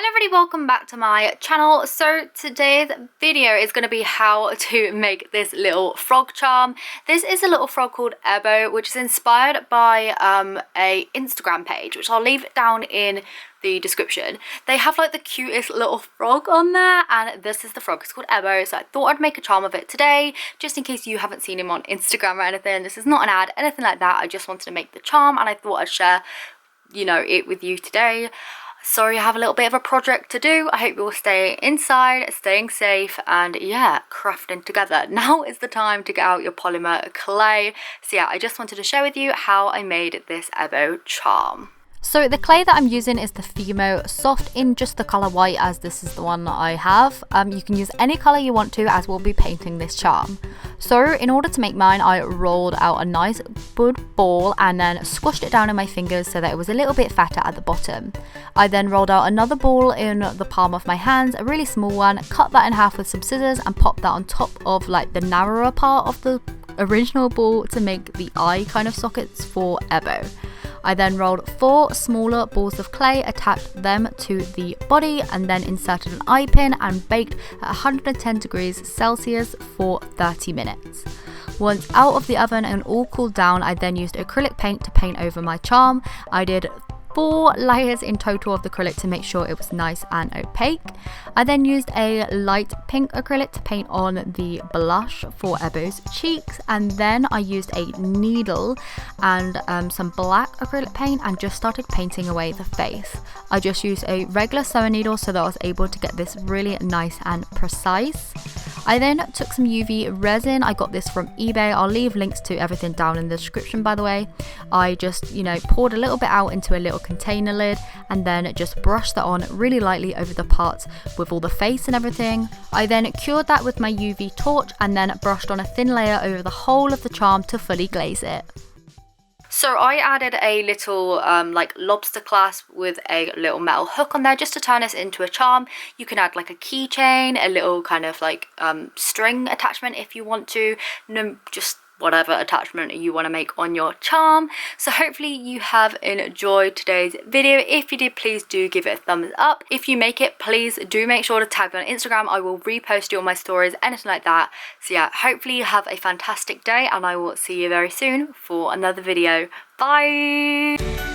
Hello everybody, welcome back to my channel. So today's video is going to be how to make this little frog charm. This is a little frog called Ebo, which is inspired by a Instagram page, which I'll leave down in the description. They have like the cutest little frog on there, and this is the frog. It's called Ebo, so I thought I'd make a charm of it today, just in case you haven't seen him on Instagram or anything. This is not an ad, anything like that. I just wanted to make the charm, and I thought I'd share, it with you today. Sorry, I have a little bit of a project to do. I hope you'll stay inside, staying safe, and yeah, crafting together. Now is the time to get out your polymer clay. So yeah, I just wanted to share with you how I made this Ebo charm. So the clay that I'm using is the Fimo soft in just the colour white, as this is the one that I have. You can use any colour you want to, as we'll be painting this charm. So in order to make mine, I rolled out a nice wood ball and then squashed it down in my fingers so that it was a little bit fatter at the bottom. I then rolled out another ball in the palm of my hands, a really small one, cut that in half with some scissors and popped that on top of like the narrower part of the original ball to make the eye kind of sockets for Ebo. I then rolled 4 smaller balls of clay, attached them to the body, and then inserted an eye pin and baked at 110 degrees Celsius for 30 minutes. Once out of the oven and all cooled down, I then used acrylic paint to paint over my charm. I did 4 layers in total of the acrylic to make sure it was nice and opaque. I then used a light pink acrylic to paint on the blush for Ebo's cheeks, and then I used a needle and some black acrylic paint and just started painting away the face. I just used a regular sewing needle so that I was able to get this really nice and precise. I then took some UV resin. I got this from eBay. I'll leave links to everything down in the description, by the way. I just, poured a little bit out into a little container lid and then just brushed that on really lightly over the parts with all the face and everything. I then cured that with my UV torch and then brushed on a thin layer over the whole of the charm to fully glaze it. So I added a little like lobster clasp with a little metal hook on there just to turn this into a charm. You can add like a keychain, a little kind of like string attachment if you want to, just whatever attachment you want to make on your charm. So hopefully you have enjoyed today's video. If you did, please do give it a thumbs up. If you make it, please do make sure to tag me on Instagram. I will repost you on my stories, anything like that. So yeah, hopefully you have a fantastic day, and I will see you very soon for another video. Bye.